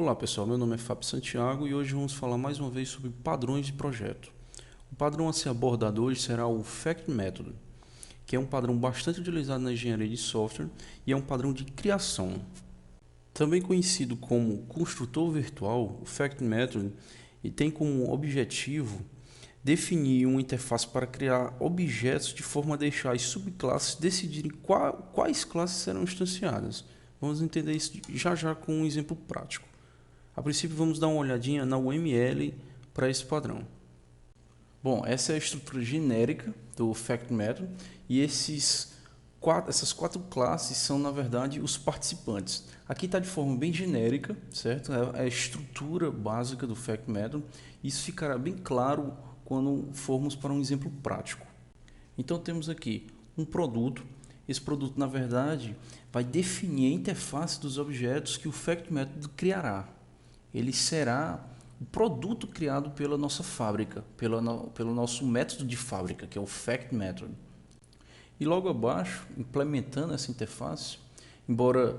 Olá pessoal, meu nome é Fábio Santiago e hoje vamos falar mais uma vez sobre padrões de projeto. O padrão a ser abordado hoje será o Fact Method, que é um padrão bastante utilizado na engenharia de software e é um padrão de criação. Também conhecido como construtor virtual, o Fact Method tem como objetivo definir uma interface para criar objetos de forma a deixar as subclasses decidirem quais classes serão instanciadas. Vamos entender isso já já com um exemplo prático. A princípio vamos dar uma olhadinha na UML para esse padrão. Bom, essa é a estrutura genérica do Fact Method e essas quatro classes são na verdade os participantes. Aqui está de forma bem genérica, certo? É a estrutura básica do Fact Method. Isso ficará bem claro quando formos para um exemplo prático. Então temos aqui um produto. Esse produto na verdade vai definir a interface dos objetos que o Fact Method criará. Ele será o produto criado pela nossa fábrica, pelo nosso método de fábrica, que é o Fact Method. E logo abaixo, implementando essa interface, embora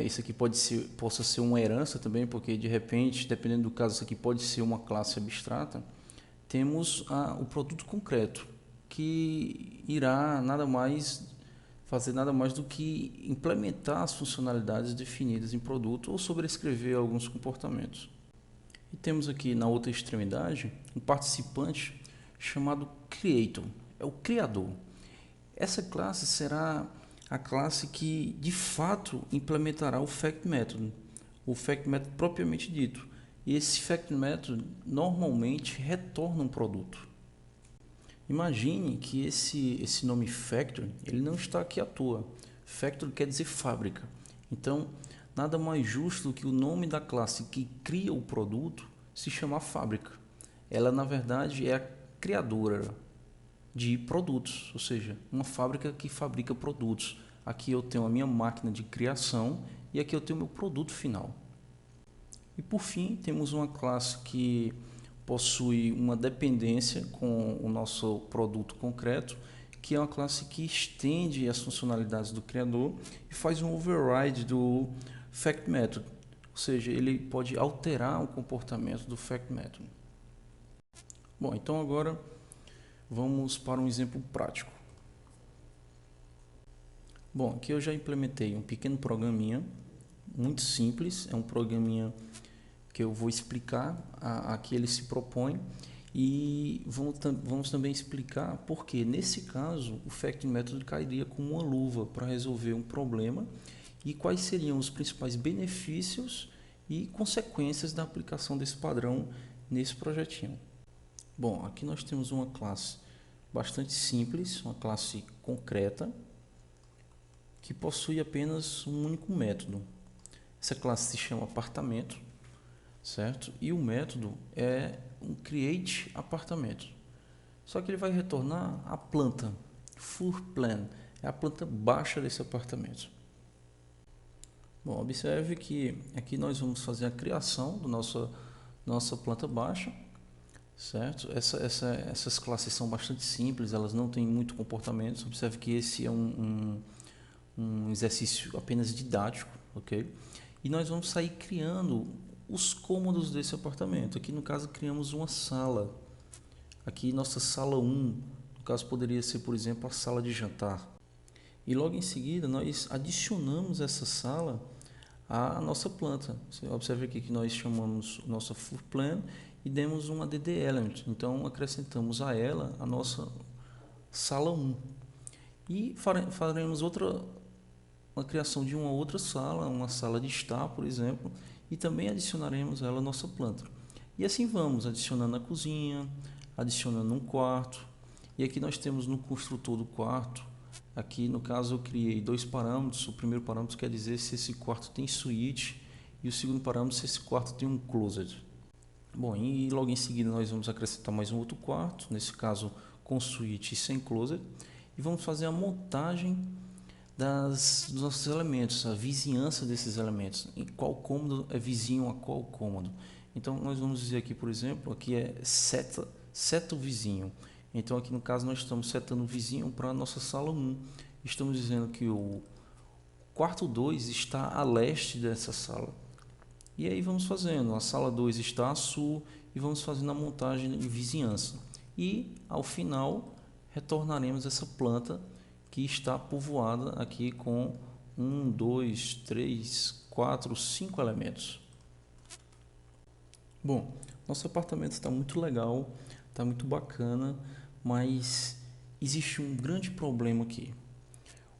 isso aqui possa ser uma herança também, porque de repente, dependendo do caso, isso aqui pode ser uma classe abstrata, temos o produto concreto, que irá fazer nada mais do que implementar as funcionalidades definidas em produto ou sobrescrever alguns comportamentos. E temos aqui na outra extremidade um participante chamado Creator, é o criador. Essa classe será a classe que de fato implementará o Fact Method, o Fact Method propriamente dito. E esse Fact Method normalmente retorna um produto. Imagine que esse nome Factory, ele não está aqui à toa. Factory quer dizer fábrica. Então, nada mais justo do que o nome da classe que cria o produto se chamar fábrica. Ela, na verdade, é a criadora de produtos, ou seja, uma fábrica que fabrica produtos. Aqui eu tenho a minha máquina de criação e aqui eu tenho o meu produto final. E por fim, temos uma classe que possui uma dependência com o nosso produto concreto, que é uma classe que estende as funcionalidades do criador e faz um override do Fact Method, ou seja, ele pode alterar o comportamento do Fact Method. Bom, então agora vamos para um exemplo prático. Bom, aqui eu já implementei um pequeno programinha, muito simples, é um programinha que eu vou explicar a que ele se propõe e vamos também explicar porque nesse caso o Fact Method cairia como uma luva para resolver um problema e quais seriam os principais benefícios e consequências da aplicação desse padrão nesse projetinho. Bom, aqui nós temos uma classe bastante simples, uma classe concreta que possui apenas um único método. Essa classe se chama apartamento, certo? E o método é um create apartamento. Só que ele vai retornar a planta, floor plan, é a planta baixa desse apartamento. Bom, observe que aqui nós vamos fazer a criação da nossa planta baixa, certo? Essas classes são bastante simples, elas não têm muito comportamento. Observe que esse é um exercício apenas didático, ok? E nós vamos sair criando os cômodos desse apartamento. Aqui no caso criamos uma sala. Aqui nossa sala 1, no caso poderia ser, por exemplo, a sala de jantar. E logo em seguida nós adicionamos essa sala à nossa planta. Você observa aqui que nós chamamos nossa floor plan e demos um add element. Então acrescentamos a ela a nossa sala 1. E faremos uma criação de uma outra sala, uma sala de estar, por exemplo, e também adicionaremos a ela a nossa planta. E assim vamos, adicionando a cozinha, adicionando um quarto. E aqui nós temos no construtor do quarto, aqui no caso eu criei dois parâmetros. O primeiro parâmetro quer dizer se esse quarto tem suíte e o segundo parâmetro se esse quarto tem um closet. Bom, e logo em seguida nós vamos acrescentar mais um outro quarto, nesse caso com suíte e sem closet. E vamos fazer a montagem dos nossos elementos, a vizinhança desses elementos, em qual cômodo é vizinho a qual cômodo. Então nós vamos dizer aqui, por exemplo, aqui é seta o vizinho. Então aqui no caso nós estamos setando o vizinho para a nossa sala 1. Estamos dizendo que o quarto 2 está a leste dessa sala. E aí vamos fazendo, a sala 2 está a sul e vamos fazendo a montagem de vizinhança. E ao final retornaremos essa planta que está povoada aqui com 1, 2, 3, 4, 5 elementos. Bom, nosso apartamento está muito legal, está muito bacana, mas existe um grande problema aqui.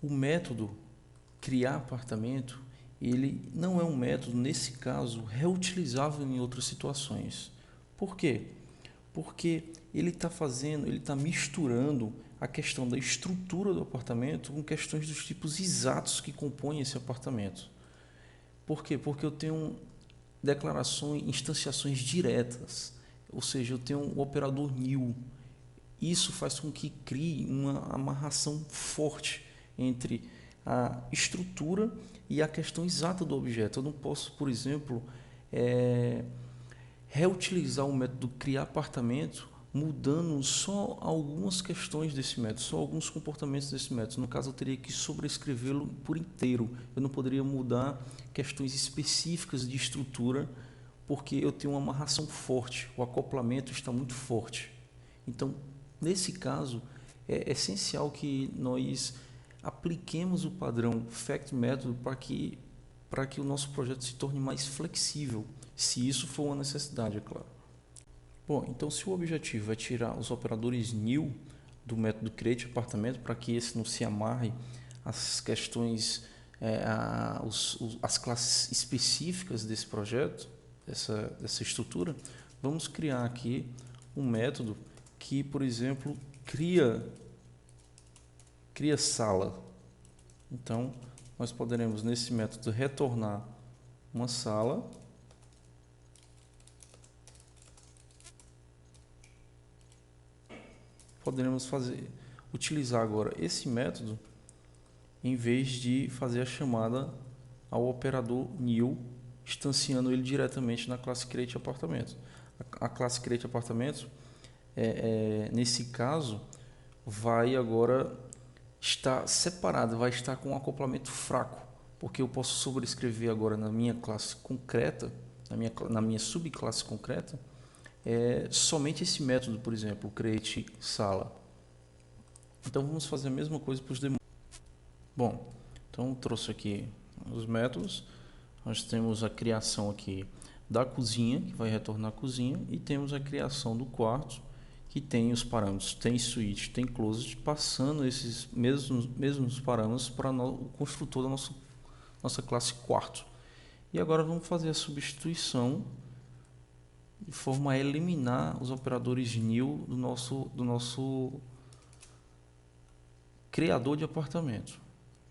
O método criar apartamento, ele não é um método, nesse caso, reutilizável em outras situações. Por quê? Porque ele está misturando a questão da estrutura do apartamento com questões dos tipos exatos que compõem esse apartamento. Por quê? Porque eu tenho declarações, instanciações diretas, ou seja, eu tenho um operador nil. Isso faz com que crie uma amarração forte entre a estrutura e a questão exata do objeto. Eu não posso, por exemplo, reutilizar o método criar apartamento mudando só algumas questões desse método, só alguns comportamentos desse método. No caso, eu teria que sobrescrevê-lo por inteiro. Eu não poderia mudar questões específicas de estrutura, porque eu tenho uma amarração forte, o acoplamento está muito forte. Então, nesse caso, é essencial que nós apliquemos o padrão Fact Method para que o nosso projeto se torne mais flexível, se isso for uma necessidade, é claro. Bom, então se o objetivo é tirar os operadores new do método Create Apartamento para que esse não se amarre às questões, as classes específicas desse projeto, dessa estrutura, vamos criar aqui um método que, por exemplo, cria sala. Então, nós poderemos nesse método retornar uma sala. Poderemos utilizar agora esse método em vez de fazer a chamada ao operador new, instanciando ele diretamente na classe Create Apartamento. A classe Create Apartamento, nesse caso, vai agora estar separada, vai estar com um acoplamento fraco, porque eu posso sobrescrever agora na minha classe concreta, na minha subclasse concreta, somente esse método, por exemplo, create sala. Então vamos fazer a mesma coisa para os demais. Bom, então trouxe aqui os métodos. Nós temos a criação aqui da cozinha, que vai retornar a cozinha, e temos a criação do quarto, que tem os parâmetros, tem suíte, tem closet, passando esses mesmos parâmetros para o construtor da nossa classe quarto. E agora vamos fazer a substituição de forma a eliminar os operadores nil do nosso criador de apartamento.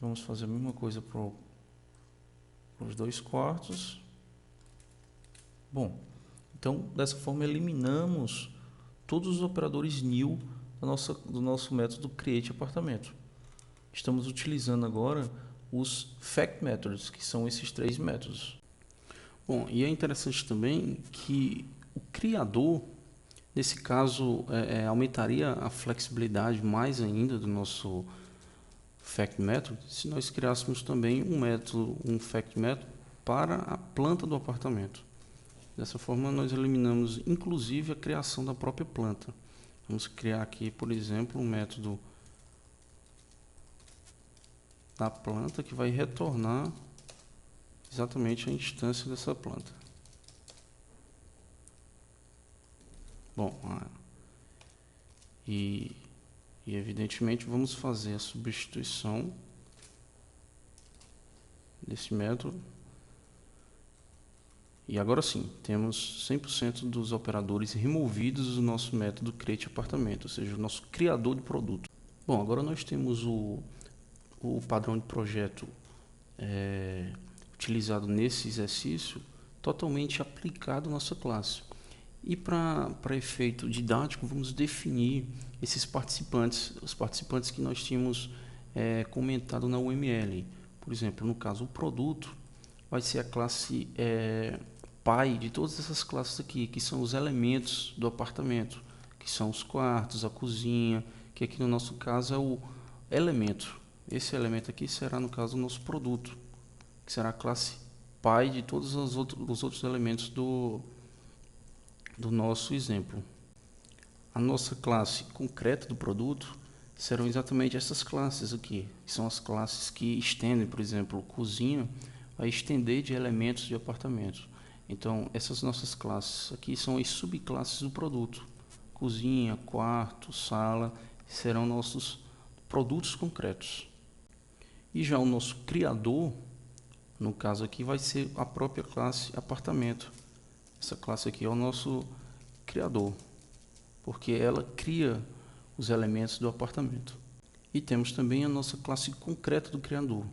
Vamos fazer a mesma coisa para os dois quartos. Bom, então dessa forma eliminamos todos os operadores nil do nosso método create apartamento. Estamos utilizando agora os fact methods, que são esses 3 métodos. Bom, e é interessante também que o criador, nesse caso, aumentaria a flexibilidade mais ainda do nosso Fact Method se nós criássemos também um Fact Method para a planta do apartamento. Dessa forma, nós eliminamos inclusive a criação da própria planta. Vamos criar aqui, por exemplo, um método da planta que vai retornar exatamente a instância dessa planta. Bom, e evidentemente vamos fazer a substituição desse método. E agora sim, temos 100% dos operadores removidos do nosso método Create Apartamento, ou seja, o nosso criador de produto. Bom, agora nós temos o padrão de projeto utilizado nesse exercício totalmente aplicado à nossa classe. E para efeito didático, vamos definir esses participantes, os participantes que nós tínhamos comentado na UML. Por exemplo, no caso, o produto vai ser a classe pai de todas essas classes aqui, que são os elementos do apartamento, que são os quartos, a cozinha, que aqui no nosso caso é o elemento. Esse elemento aqui será, no caso, o nosso produto, que será a classe pai de todos os outros elementos do nosso exemplo. A nossa classe concreta do produto serão exatamente essas classes aqui, que são as classes que estendem, por exemplo, cozinha, vai estender de elementos de apartamento. Então, essas nossas classes aqui são as subclasses do produto. Cozinha, quarto, sala, serão nossos produtos concretos. E já o nosso criador, no caso aqui, vai ser a própria classe apartamento. Essa classe aqui é o nosso criador, porque ela cria os elementos do apartamento. E temos também a nossa classe concreta do criador,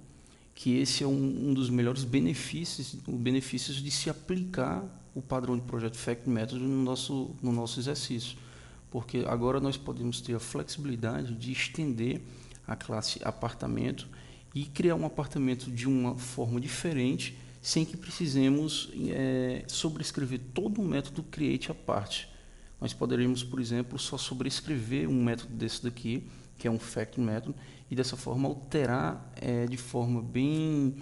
que esse é um dos melhores benefícios de se aplicar o padrão de projeto Fact Method no nosso exercício, porque agora nós podemos ter a flexibilidade de estender a classe apartamento e criar um apartamento de uma forma diferente, sem que precisemos sobrescrever todo o método create à parte. Nós poderíamos, por exemplo, só sobrescrever um método desse daqui, que é um fact method, e dessa forma alterar de forma bem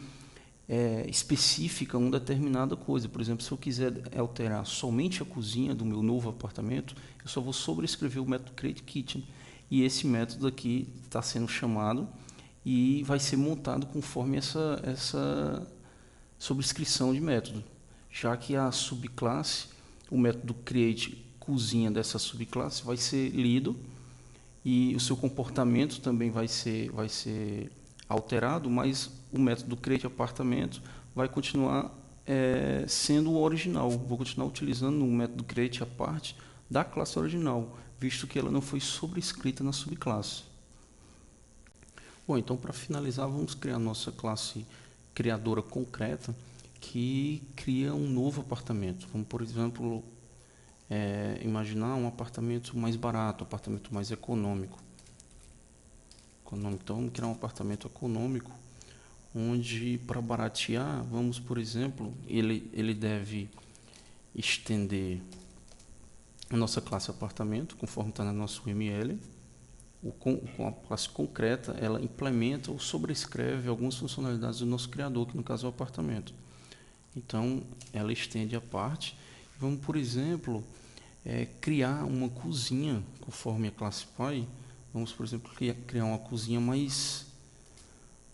específica uma determinada coisa. Por exemplo, se eu quiser alterar somente a cozinha do meu novo apartamento, eu só vou sobrescrever o método create kitchen, e esse método aqui está sendo chamado e vai ser montado conforme essa sobrescrição de método, já que a subclasse, o método create cozinha dessa subclasse vai ser lido e o seu comportamento também vai ser alterado, mas o método create apartamento vai continuar sendo o original. Vou continuar utilizando o método create apart da classe original, visto que ela não foi sobrescrita na subclasse. Bom, então para finalizar, vamos criar a nossa classe criadora concreta que cria um novo apartamento. Vamos, por exemplo, imaginar um apartamento mais barato, um apartamento mais econômico. Então, vamos criar um apartamento econômico, onde, para baratear, vamos, por exemplo, ele deve estender a nossa classe apartamento, conforme está no nosso UML. Com a classe concreta, ela implementa ou sobrescreve algumas funcionalidades do nosso criador, que no caso é o apartamento. Então, ela estende a parte. Vamos, por exemplo, criar uma cozinha, conforme a classe pai. Vamos, por exemplo, criar uma cozinha mais...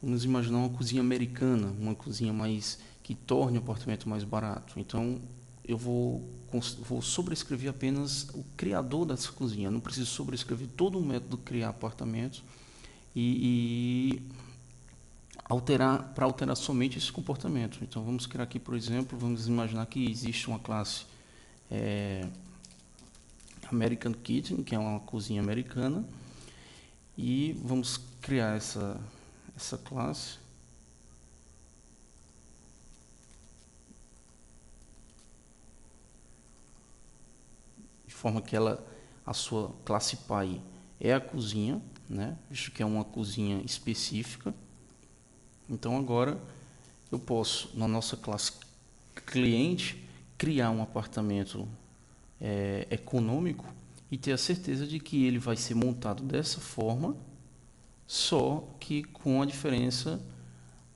Vamos imaginar uma cozinha americana, uma cozinha mais que torne o apartamento mais barato. Então, eu vou sobrescrever apenas o criador dessa cozinha. Não preciso sobrescrever todo o método criar apartamentos e alterar somente esse comportamento. Então, vamos criar aqui, por exemplo, vamos imaginar que existe uma classe American Kitchen, que é uma cozinha americana, e vamos criar essa classe. De forma que a sua classe pai é a cozinha, né? Visto que é uma cozinha específica. Então agora eu posso, na nossa classe cliente, criar um apartamento econômico e ter a certeza de que ele vai ser montado dessa forma, só que com a diferença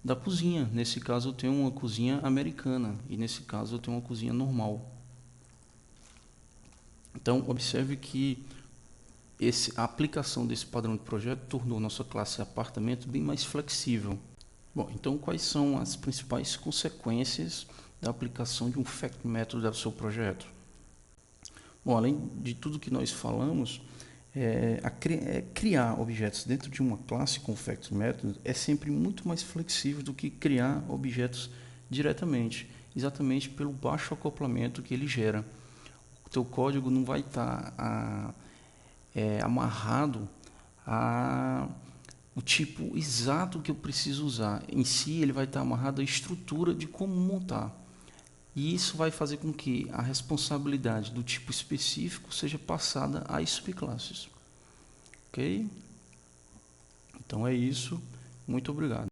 da cozinha. Nesse caso eu tenho uma cozinha americana e nesse caso eu tenho uma cozinha normal. Então observe que a aplicação desse padrão de projeto tornou nossa classe apartamento bem mais flexível. Bom, então quais são as principais consequências da aplicação de um Fact Method ao seu projeto? Bom, além de tudo que nós falamos, criar objetos dentro de uma classe com Fact Method é sempre muito mais flexível do que criar objetos diretamente, exatamente pelo baixo acoplamento que ele gera. O teu código não vai estar amarrado o tipo exato que eu preciso usar. Em si, ele vai estar amarrado à estrutura de como montar. E isso vai fazer com que a responsabilidade do tipo específico seja passada às subclasses. Ok? Então é isso. Muito obrigado.